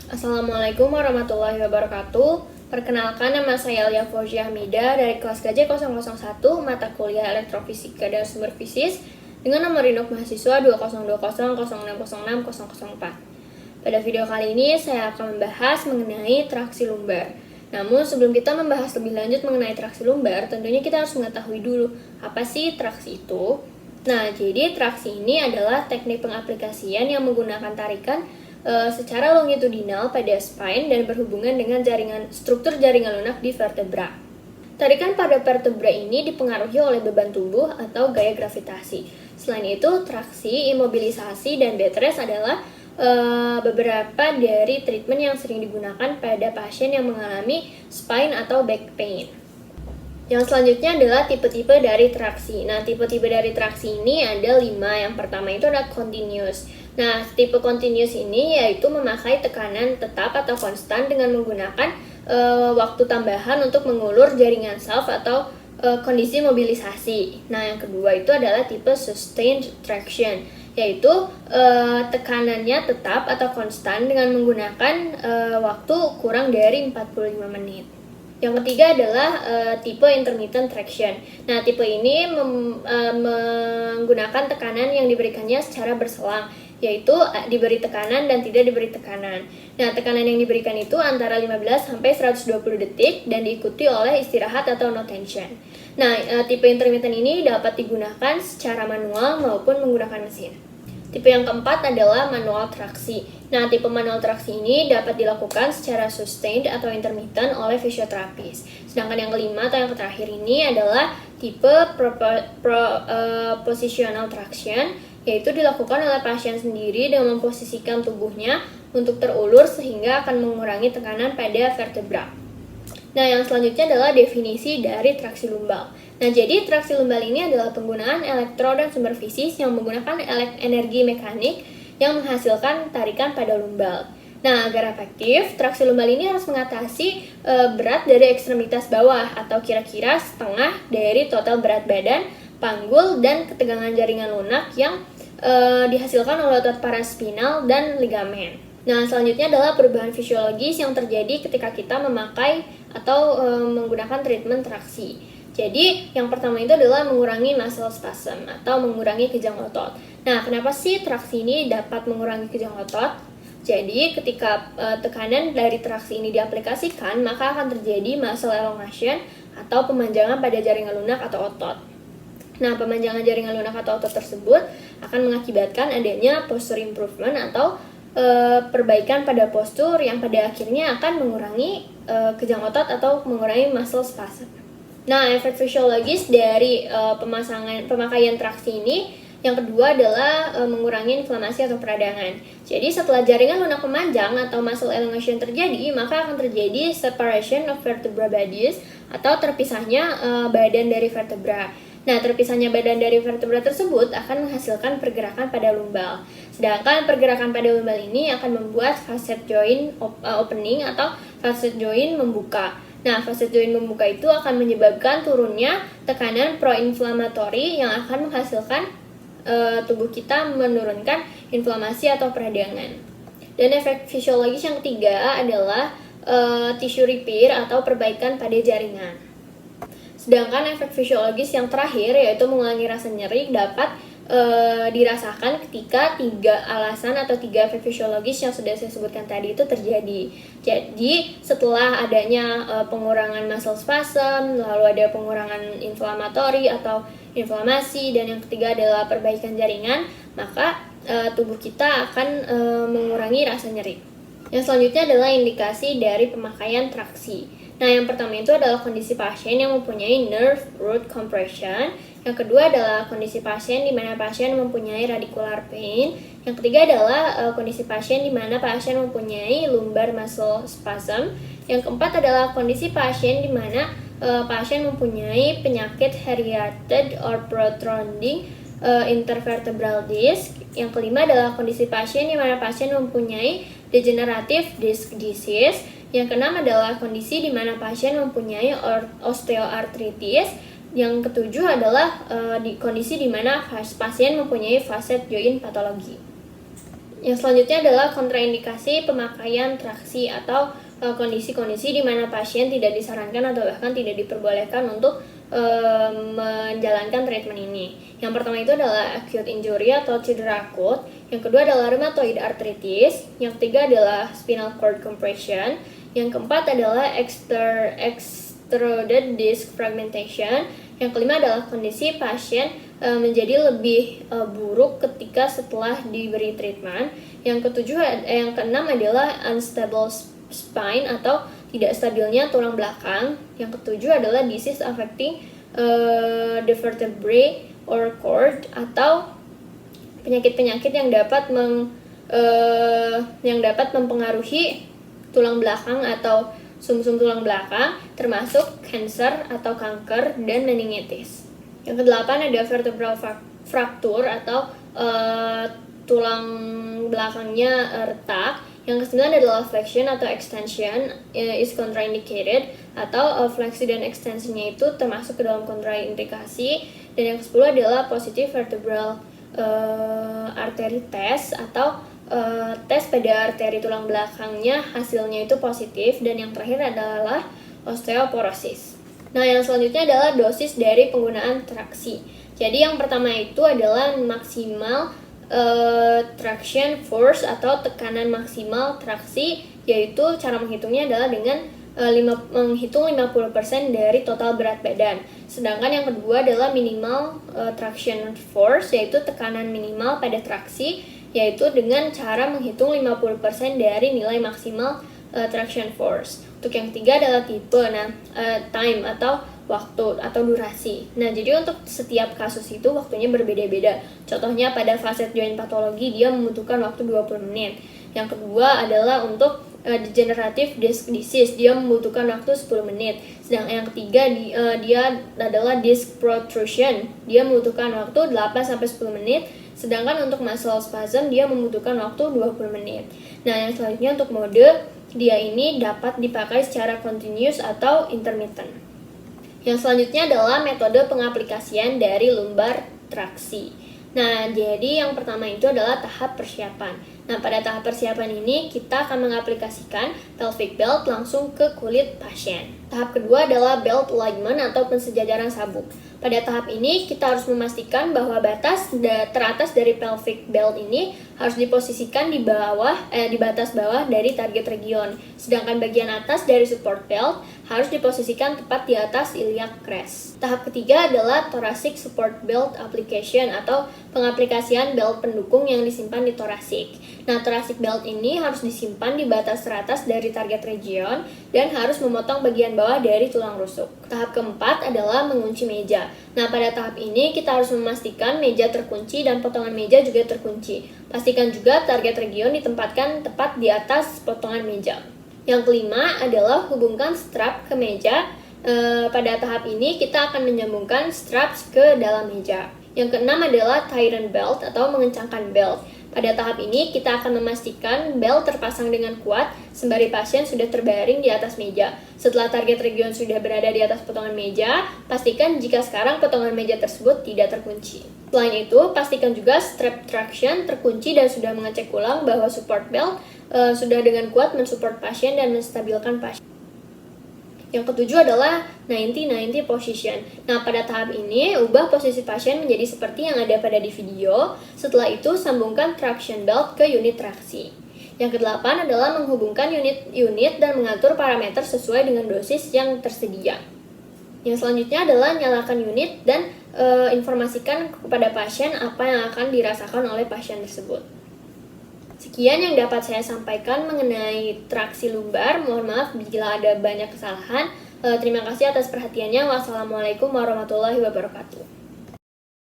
Assalamualaikum warahmatullahi wabarakatuh. Perkenalkan, nama saya Alia Fauzia Hamida dari kelas KJ001 mata kuliah Elektrofisika dan Sumber Fisis dengan nomor induk mahasiswa 2020060604. Pada video kali ini saya akan membahas mengenai traksi lumbar. Namun sebelum kita membahas lebih lanjut mengenai traksi lumbar, tentunya kita harus mengetahui dulu apa sih traksi itu. Nah, jadi traksi ini adalah teknik pengaplikasian yang menggunakan tarikan secara longitudinal pada spine dan berhubungan dengan struktur jaringan lunak di vertebra. Tarikan pada vertebra ini dipengaruhi oleh beban tubuh atau gaya gravitasi. Selain itu, traksi, imobilisasi, dan bed rest adalah beberapa dari treatment yang sering digunakan pada pasien yang mengalami spine atau back pain. Yang selanjutnya adalah tipe-tipe dari traksi. Nah, tipe-tipe dari traksi ini ada 5. Yang pertama itu ada continuous. Nah, tipe continuous ini yaitu memakai tekanan tetap atau konstan dengan menggunakan waktu tambahan untuk mengulur jaringan salve atau kondisi mobilisasi. Nah, yang kedua itu adalah tipe sustained traction, yaitu tekanannya tetap atau konstan dengan menggunakan waktu kurang dari 45 menit. Yang ketiga adalah tipe intermittent traction. Nah, tipe ini menggunakan tekanan yang diberikannya secara berselang, yaitu diberi tekanan dan tidak diberi tekanan. Nah, tekanan yang diberikan itu antara 15 sampai 120 detik dan diikuti oleh istirahat atau no tension. Nah, tipe intermittent ini dapat digunakan secara manual maupun menggunakan mesin. Tipe yang keempat adalah manual traksi. Nah, tipe manual traksi ini dapat dilakukan secara sustained atau intermittent oleh fisioterapis. Sedangkan yang kelima atau yang terakhir ini adalah tipe positional traction, yaitu dilakukan oleh pasien sendiri dengan memposisikan tubuhnya untuk terulur sehingga akan mengurangi tekanan pada vertebra. Nah, yang selanjutnya adalah definisi dari traksi lumbal. Nah, jadi traksi lumbal ini adalah penggunaan elektro dan sumber fisis yang menggunakan energi mekanik yang menghasilkan tarikan pada lumbal. Nah, agar efektif, traksi lumbal ini harus mengatasi berat dari ekstremitas bawah atau kira-kira setengah dari total berat badan, panggul, dan ketegangan jaringan lunak yang dihasilkan oleh otot paraspinal dan ligamen. Nah, selanjutnya adalah perubahan fisiologis yang terjadi ketika kita memakai atau menggunakan treatment traksi. Jadi, yang pertama itu adalah mengurangi muscle spasm atau mengurangi kejang otot. Nah, kenapa sih traksi ini dapat mengurangi kejang otot? Jadi, ketika tekanan dari traksi ini diaplikasikan, maka akan terjadi muscle elongation atau pemanjangan pada jaringan lunak atau otot. Nah, pemanjangan jaringan lunak atau otot tersebut akan mengakibatkan adanya posture improvement atau perbaikan pada postur yang pada akhirnya akan mengurangi kejang otot atau mengurangi muscle spasm. Nah, efek fisiologis dari pemakaian traksi ini yang kedua adalah mengurangi inflamasi atau peradangan. Jadi setelah jaringan lunak memanjang atau muscle elongation terjadi, maka akan terjadi separation of vertebra bodies atau terpisahnya badan dari vertebra. Nah, terpisahnya badan dari vertebra tersebut akan menghasilkan pergerakan pada lumbal. Sedangkan pergerakan pada lumbal ini akan membuat facet joint opening atau facet joint membuka. Nah, facet joint membuka itu akan menyebabkan turunnya tekanan proinflamatori yang akan menghasilkan tubuh kita menurunkan inflamasi atau peradangan. Dan efek fisiologis yang ketiga adalah tissue repair atau perbaikan pada jaringan. Sedangkan efek fisiologis yang terakhir yaitu mengurangi rasa nyeri dapat dirasakan ketika 3 alasan atau 3 efek fisiologis yang sudah saya sebutkan tadi itu terjadi. Jadi setelah adanya pengurangan muscle spasm, lalu ada pengurangan inflamatori atau inflamasi, dan yang ketiga adalah perbaikan jaringan, maka tubuh kita akan mengurangi rasa nyeri. Yang selanjutnya adalah indikasi dari pemakaian traksi. Nah, yang pertama itu adalah kondisi pasien yang mempunyai nerve root compression. Yang kedua adalah kondisi pasien di mana pasien mempunyai radicular pain. Yang ketiga adalah kondisi pasien di mana pasien mempunyai lumbar muscle spasm. Yang keempat adalah kondisi pasien di mana pasien mempunyai penyakit herniated or protruding intervertebral disc. Yang kelima adalah kondisi pasien di mana pasien mempunyai degenerative disc disease. Yang keenam adalah kondisi di mana pasien mempunyai osteoartritis. Yang ketujuh adalah kondisi di mana pasien mempunyai facet joint pathology. Yang selanjutnya adalah kontraindikasi pemakaian traksi atau kondisi-kondisi di mana pasien tidak disarankan atau bahkan tidak diperbolehkan untuk menjalankan treatment ini. Yang pertama itu adalah acute injury atau cedera akut. Yang kedua adalah rheumatoid arthritis. Yang ketiga adalah spinal cord compression. Yang keempat adalah extruded disc fragmentation. Yang kelima adalah kondisi pasien menjadi lebih buruk ketika setelah diberi treatment. Yang keenam adalah unstable spine atau tidak stabilnya tulang belakang. Yang ketujuh adalah disease affecting the vertebrae or cord atau penyakit-penyakit yang dapat mempengaruhi tulang belakang atau sumsum tulang belakang, termasuk kanker atau kanker dan meningitis. Yang kedelapan ada vertebral fracture atau tulang belakangnya retak. Yang kesembilan adalah flexion atau extension is contraindicated atau fleksi dan ekstensinya itu termasuk ke dalam kontraindikasi. Dan yang ke-10 adalah positive vertebral artery test atau tes pada arteri tulang belakangnya hasilnya itu positif. Dan yang terakhir adalah osteoporosis. Nah, yang selanjutnya adalah dosis dari penggunaan traksi. Jadi yang pertama itu adalah maksimal traction force atau tekanan maksimal traksi, yaitu cara menghitungnya adalah dengan menghitung 50% dari total berat badan. Sedangkan yang kedua adalah minimal traction force, yaitu tekanan minimal pada traksi, yaitu dengan cara menghitung 50% dari nilai maksimal traction force. Untuk yang ketiga adalah tipe, time atau waktu atau durasi. Nah, jadi untuk setiap kasus itu waktunya berbeda-beda. Contohnya pada facet joint patologi dia membutuhkan waktu 20 menit. Yang kedua adalah untuk degenerative disc disease, dia membutuhkan waktu 10 menit. Sedangkan yang ketiga dia adalah disc protrusion, dia membutuhkan waktu 8-10 menit. Sedangkan untuk muscle spasm dia membutuhkan waktu 20 menit. Nah, yang selanjutnya untuk mode dia ini dapat dipakai secara continuous atau intermittent. Yang selanjutnya adalah metode pengaplikasian dari lumbar traksi. Nah, jadi yang pertama itu adalah tahap persiapan. Nah, pada tahap persiapan ini kita akan mengaplikasikan pelvic belt langsung ke kulit pasien. Tahap kedua adalah belt alignment atau pensejajaran sabuk. Pada tahap ini kita harus memastikan bahwa batas teratas dari pelvic belt ini harus diposisikan di batas bawah dari target region. Sedangkan bagian atas dari support belt harus diposisikan tepat di atas iliac crest. Tahap ketiga adalah thoracic support belt application atau pengaplikasian belt pendukung yang disimpan di thoracic. Nah, thoracic belt ini harus disimpan di batas teratas dari target region dan harus memotong bagian bawah dari tulang rusuk. Tahap keempat adalah mengunci meja. Nah, pada tahap ini kita harus memastikan meja terkunci dan potongan meja juga terkunci. Pastikan juga target region ditempatkan tepat di atas potongan meja. Yang kelima adalah hubungkan strap ke meja. Pada tahap ini kita akan menyambungkan straps ke dalam meja. Yang keenam adalah tighten belt atau mengencangkan belt. Pada tahap ini kita akan memastikan belt terpasang dengan kuat sembari pasien sudah terbaring di atas meja. Setelah target region sudah berada di atas potongan meja, pastikan jika sekarang potongan meja tersebut tidak terkunci. Selain itu, pastikan juga strap traction terkunci dan sudah mengecek ulang bahwa support belt sudah dengan kuat mensupport pasien dan menstabilkan pasien. Yang ketujuh adalah 90-90 position. Nah, pada tahap ini, ubah posisi pasien menjadi seperti yang ada pada di video. Setelah itu, sambungkan traction belt ke unit traksi. Yang kedelapan adalah menghubungkan unit-unit dan mengatur parameter sesuai dengan dosis yang tersedia. Yang selanjutnya adalah nyalakan unit dan informasikan kepada pasien apa yang akan dirasakan oleh pasien tersebut. Sekian yang dapat saya sampaikan mengenai traksi lumbar. Mohon maaf bila ada banyak kesalahan. Terima kasih atas perhatiannya. Wassalamualaikum warahmatullahi wabarakatuh.